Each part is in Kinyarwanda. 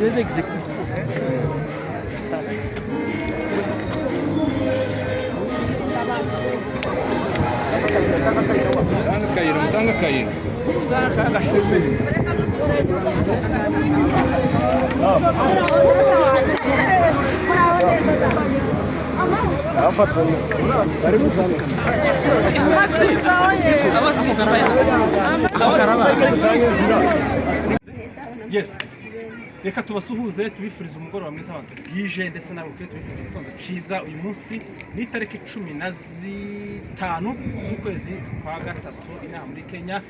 les exécutifs. Tanga Cairo. Yes. Reka tubasuhuze tubifuriza umugoroba mwiza abantu bwije ndetse nabo tubifuriza igitondo cyiza. Uyu munsi ni itariki 15 z'ukwezi kwa gatatu inaha muri Kenya.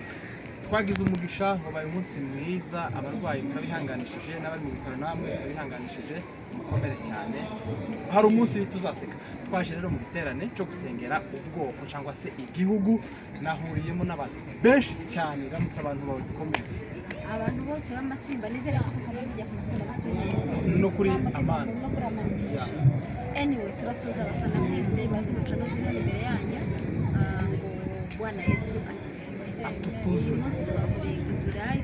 Twagize umugisha ngo baye umunsi mwiza, abarwayi turabihanganishije n'abari mu bitaro namwe turabihanganishije, mukomere cyane. Hari umunsi tuzaseka. Twaje rero mu giterane cyo gusengera ubwoko cyangwa se igihugu, nahuriyemo n'abantu benshi cyane. Ramutse abantu bawe dukomeze. Abantu bose b'amasimba nizere ko kamaze kujya ku masimba no kuri Amani. Anyway, turasuhuza abafana mwese bazi guca no zino imbere yanyu. Bwana Yesu asifiwe. Uyu munsi twahuriye ku July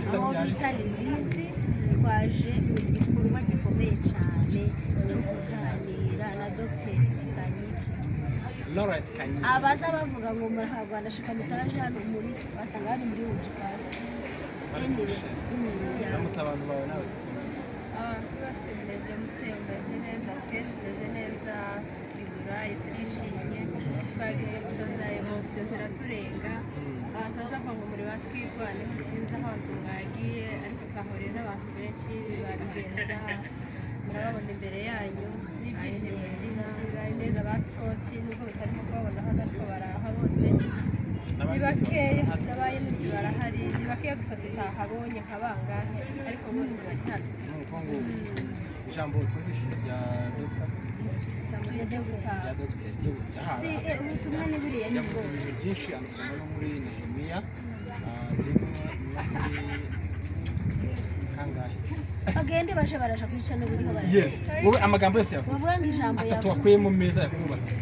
45 aho bita Lilizi. Twaje mu gikorwa gikomeye cyane cyo kuganira na Dr. Lawrence Kanyika. Abaza bavuga ngo murahagwana shika mutaje hano muri basanga hano muri Ujipara. Anyway, Ramutse abantu bawe nawe. Twese meze mutembeze neza, twese neza, iburayi turishimye, twagiye gusaza emosiyo ziraturenga. Tuzava ngo muri batwirwane sinzi ahantu mwagiye, ariko twahuriye n'abantu benshi barigenza, murababona imbere yanyu n'ibyishimo byinshi neza. Ba Scott nubwo bitarimo kubabona hano ariko baraha bose, ni bakeya n'abaye n'ibyo barahari, ni bakeya gusa tutahabonye nka bangahe, ariko bose bari Ijambo twumvishije rya Dr. si ubutumwa ni buriya ni bwo Yavuze byinshi anasoma no muri Nehemiya kangahe bagende baje baraja kwica no buriho baraje. Yes, wowe amagambo yose yavuze bavuga ngo ijambo atatu yavuze wakuye mu meza yakubatse.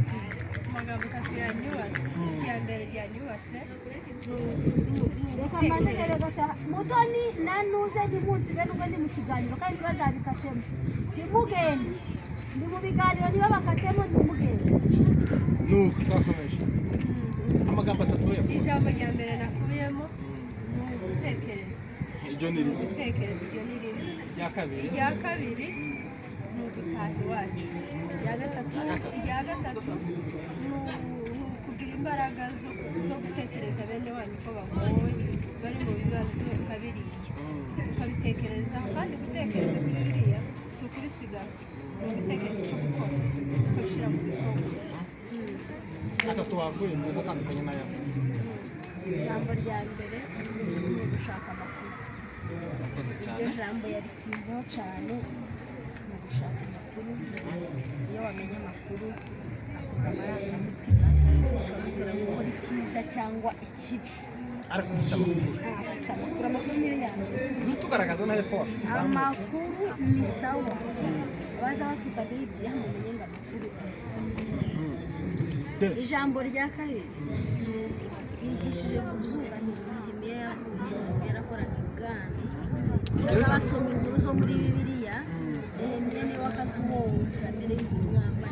amagambo atatu yanyubatse. Iya mbere ryanyubatse mutoni nanuze ndi munsi rero ngo ndi mu kiganiro kandi bazabikatemo nimugende ndi mu biganiro niba bakatemo nimugende. Nuko twakomeje amagambo atatu yavuze. ijambo rya mbere nakubiyemo ni ugutekereza. Iryo ni rimwe. Gutekereza iryo ni rimwe. Irya kabiri. Irya kabiri ni ugutaha iwacu. irya gatatu Irya gatatu ni ukugira imbaraga zo gutekereza bene wanyu ko bagowe bari mu bibazo ukabiriya ukabitekerezaho, kandi gutekereza kuri biriya si ukubisigaza, ni igitekerezo cyo gukora ukabishyira mu bikorwa. Atatu wakuye mu meza atandukanye n'ayavuze. ijambo rya mbere ni ugushaka amakuru. Iryo jambo yaritizeho cyane mu gushaka amakuru. Iyo wamenye amakuru akura amarangamutima ukabikora gukora icyiza cyangwa ikibi. Ariko ufite amakuru. Amakuru niyo ya mbere. Uri tugaragaza na hepfo. Amakuru ni sawa. Abaza batuka Bibiliya mumenye ngo amakuru asa. Ijambo rya kabiri yigishije kuzuba Nehemiya yarakoraga ibwami. Abasoma inkuru zo muri Bibiliya, Nehemiya niwe wakazuwonga mbere y'uko umwami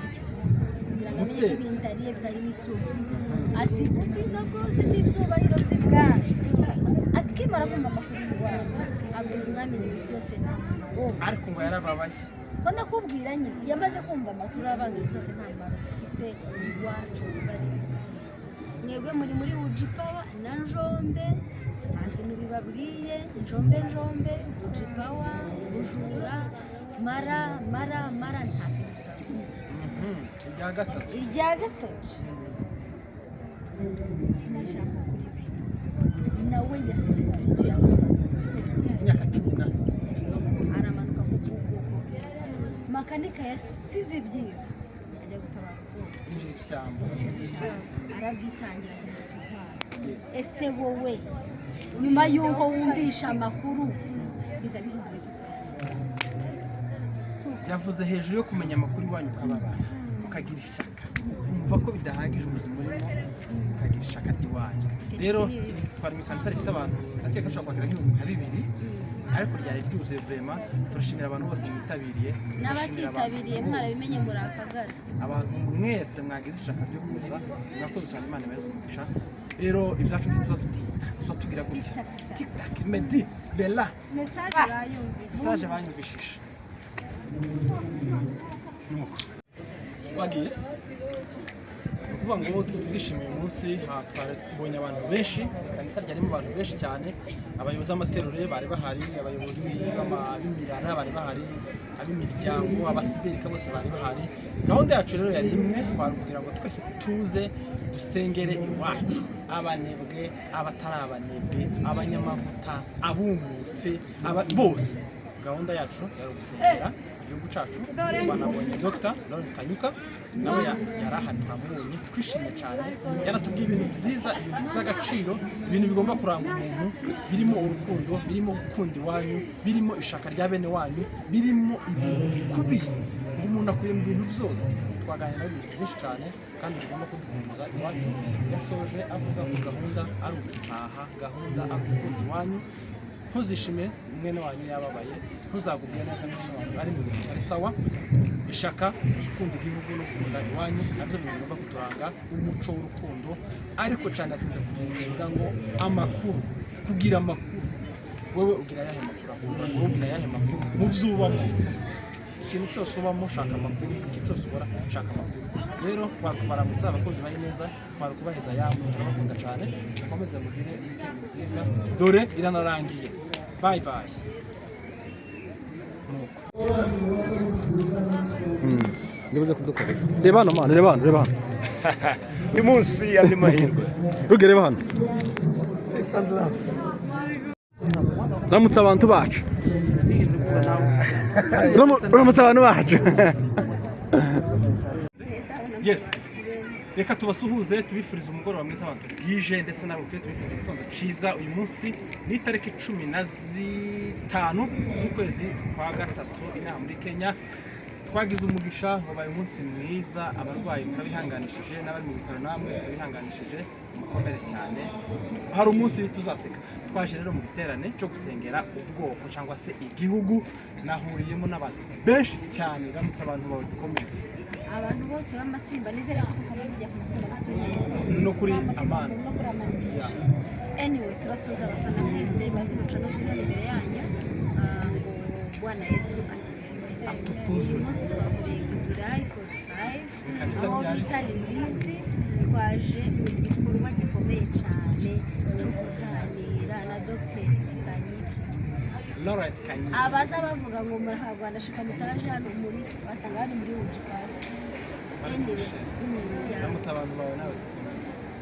kugira ngo amenye ko ibintu ariye bitarimo isuku. Asiga ubwiza bwose n'ibyubahiro by'ibwami. Akimara kumva amakuru y'ubwami abwira umwami ibintu byose Ariko ngo yarababaye. ko nakubwira nyine yamaze kumva amakuru abanza zose nta mbaraga ufite iwacu bari. Mwebwe muri Ujipawa na Njombe nta kintu bibabwiye. Njombe Ujipawa Bujura Mara nta kintu bibabwiye. Irya gatatu. Irya gatatu ni ijambo kuri we nawe yasize ibyo yakoze. Imyaka 10 Aramanuka mu kuboko makanika yasize ibyiza ajya gutabara ubwoko ishyamba. arabwitangira. Ese wowe nyuma y'uko wumvisha amakuru biza bihindura Yavuze hejuru yo kumenya amakuru iwanyu ukababara ukagira ishyaka. umva ko bidahagije ubuzima urimo ukagira ishaka ry'iwanyu. Rero twari mu kanisa rifite abantu nakeka ashobora kwakira nk'ibihumbi nka 2, ariko ryari ryuzuye vrema. Turashimira abantu bose mwitabiriye, n'abatitabiriye mwarabimenye muri Akagara. abantu mwese mwagize ishaka ryo kuza, murakoze cyane, Imana ibahe umugisha. Rero ibyacu tuza tugira gutya tiktak medi bella message bayumvishije nuko wagiye kuvuga ngo dufite ibyishimo uyu munsi. Twabonye abantu benshi, ikanisa ryarimo abantu benshi cyane, abayobozi b'amaterure bari bahari, abayobozi b'imirana bari bahari, ab'imiryango, abasibirika bose bari bahari. Gahunda yacu rero yari imwe, twabwira ngo twese tuze dusengere iwacu, abanebwe, abatari abanebwe, abanyamavuta, abumutse, bose. Gahunda yacu yari ugusengera igihugu cyacu. Banabonye Dr. Lawrence Kanyuka nawe yari ahari, twamubonye, twishimye cyane. Yaratubwiye ibintu byiza, ibintu by'agaciro, ibintu bigomba kuranga umuntu, birimo urukundo, birimo gukunda iwanyu, birimo ishaka rya bene wanyu, birimo ibintu bikubiye umuntu akuye mu bintu byose. Twaganira ibintu byinshi cyane kandi bigomba kudukomeza iwacu. Yasoje avuga ko gahunda ari ugutaha, gahunda ari gukunda iwanyu. Ntuzishime mwene wanyu yababaye, ntuzagubwe neza mwene wanyu ari mu bintu ari sawa. Ishaka gukunda igihugu no gukunda iwanyu nabyo bigomba kuturanga umuco w'urukundo. Ariko cyane atinze kuvuga ngo amakuru, kugira amakuru. Wowe ugira ayahe makuru? Wowe ugira ayahe makuru mu byubamo? Ikintu cyose ubamo shaka amakuru, ikintu cyose ukora shaka amakuru. Rero baramutse abakozi bari neza, twari kubaheza yabo, turabakunda cyane. Mukomeze mugire ibintu byiza, dore iranarangiye. Bye bye. Ndibuze kudukorera. Reba hano mwana, reba hano, reba hano. Ni munsi andi mahirwe. Rugere hano. Ramutse abantu bacu. Ramutse abantu bacu. Yes. Reka tubasuhuze, tubifuriza umugoroba mwiza abantu bwije, ndetse nabo tubifuriza igitondo cyiza. Uyu munsi ni itariki 15 z'ukwezi kwa gatatu inaha muri Kenya. Twagize umugisha wabaye umunsi mwiza, abarwayi turabihanganishije, n'abari mu bitaro namwe turabihanganishije, mukomere cyane. Hari umunsi tuzaseka. Twaje rero mu giterane cyo gusengera ubwoko cyangwa se igihugu. Nahuriyemo n'abantu benshi cyane, ramutse abantu bawe dukomeze. Abantu bose b'amasimba nizere ko kujya ku masimba no kuri Amana. Anyway, turasuhuza abafana mwese bazi gucano ziri imbere yanyu, ngo Bwana Yesu asifiwe. Uyu munsi twakoreye Gidurayi 45 aho bita Lilizi. Twaje mu gikorwa gikomeye cyane cyo kuganira na Dr. Lawrence Kanyuka. Abaza bavuga ngo muri Rwanda shika mutaje hano muri basanga hano muri Ujipari. Anyway, Ramutse abantu bawe nawe.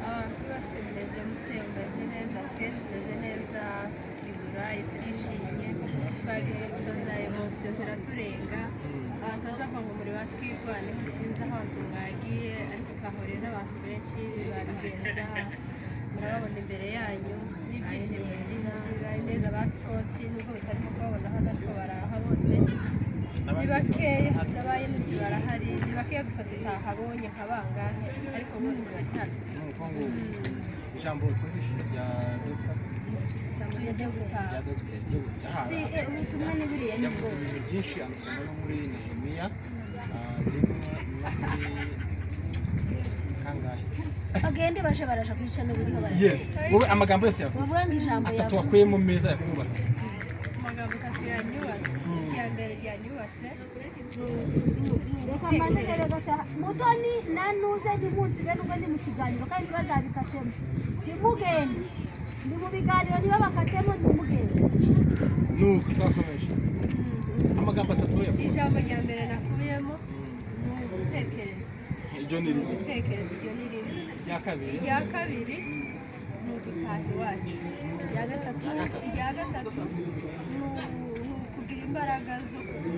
Abantu bose meze muteye umeze neza, twese tumeze neza, Gidurayi turishimye, twagiye gusoza emosiyo ziraturenga. Abantu bazava ngo muri batwirwane sinzi aho abantu mwagiye, ariko twahuriye n'abantu benshi babigenza, murababona imbere yanyu n'ibyishimo byiza. Bari neza ba Scott, nubwo bitarimo kubabona hano ariko baraha bose. Ni bakeya, ndabaye n'undi barahari, ni bakeya gusa tutahabonye nka bangahe, ariko bose bari hano. Ijambo twumvishije rya Dr. si ubutumwa ni buriya ni bwo. Yavuze ibintu byinshi, amasomo no muri Nehemiya, rimwe kangahe. Bagende baje baraje kwica n'uburiho baraje. Yes. Wowe amagambo yose yavuze. Bavuga ngo ijambo atatu wakuyemo meza yakubatse. Amagambo atatu yanyubatse, irya mbere ryanyubatse. Reka maze rero gataha mutoni nanuze ndi munsi rero ubwo ndi mu kiganiro kandi bazabikatemo. Nimugende. Ndi mu biganiro niba bakatemo nimugende. Nuko twakomeje. Amagambo atatu yavuze. Ijambo rya mbere nakuyemo ni ugutekereza. Iryo ni rimwe. Gutekereza iryo ni rimwe. Irya kabiri. Irya kabiri ni ugutaha iwacu. Irya gatatu ni ukugira imbaraga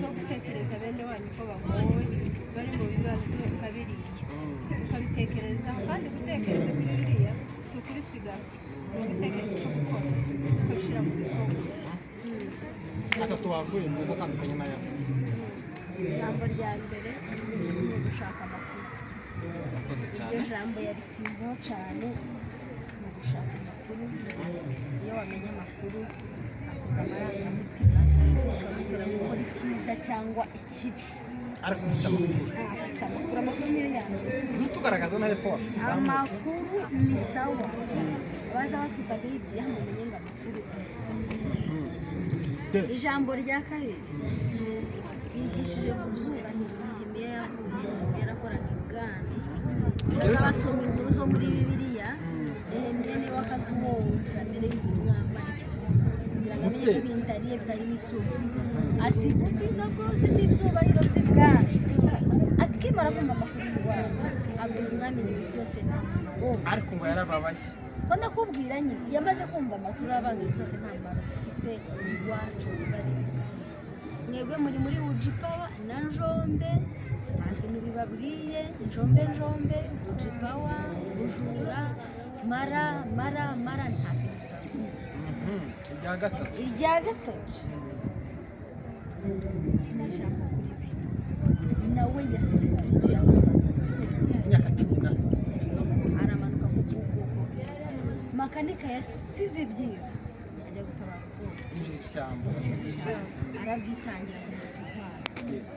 zo gutekereza bene wanyu ko bagowe bari mu bibazo ukabiriya ukabitekerezaho, kandi gutekereza kuri biriya si ukubisigaza, ni ugutekereza icyo gukora ukabishyira mu bikorwa. Atatu wavuye meza atandukanye n'ayavuze. Ijambo rya mbere ni ugushaka amakuru. Urakoze cyane. iryo jambo yaritinzeho cyane mu gushaka amakuru. Iyo wamenye amakuru akurura amarangamutima akagutera gukora icyiza cyangwa ikibi. ariko ufite amakuru Amakuru niyo yanjye. tugaragaza na hepfo Amakuru ni sawa. Abaza batutabiriye mumenye ngo amakuru asa. Ijambo rya kabiri yigishije kuzubahiriza imitima ye yavuye yarakoraga ibwami. Basoma inkuru zo muri Bibiliya, mwene w'akazuwonga mbere y'umwamba kugira ngo amenye ko ibintariye bitarimo isuku. Asiga ubwiza bwose n'ibyubahiro by'ibwami. Akimara kumva amakuru y'Iwabo, abwira umwami ibintu byose nta mumaro. ariko ngo yarababaye. Ko nakubwira nyine yamaze kumva amakuru y'abandi zose nta mumaro bifite iwacu bari. Mwebwe muri Ujipawa na Njombe nta kintu bibabwiye. Njombe Ujipawa, Bujura, Mara nta kintu bibabwiye. Irya gatatu ni ijambo kuri we nawe yasize ibyo yavuga. Imyaka 10 Aramanuka mu kuboko makanika yasize ibyiza ajya gutabara ubwoko ishyamba. arabwitangira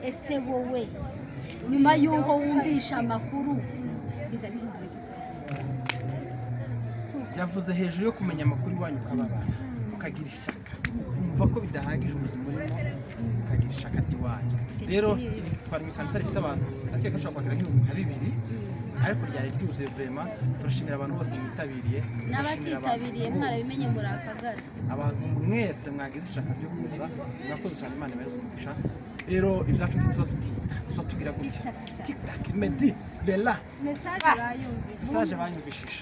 ese wowe nyuma y'uko wumvisha amakuru biza bihindura yavuze hejuru yo kumenya amakuru iwanyu ukababara ukagira ishyaka, umva ko bidahagije ubuzima urimo ukagira ishyaka ry'iwanyu. Rero twari mu kanisa rifite abantu ndakeka ashobora kwakira nk'ibihumbi nka 2 ariko ryari ryuzuye vrema. Turashimira abantu bose mwitabiriye, n'abatitabiriye mwarabimenye muri Akagara. abantu mwese mwagize ishyaka ryo kuza, mwakoze cyane. Imana ibahe umugisha. Rero ibyacu tuzatugira gutya tiktak Medi Bella Message bayumvise. banyumvishije.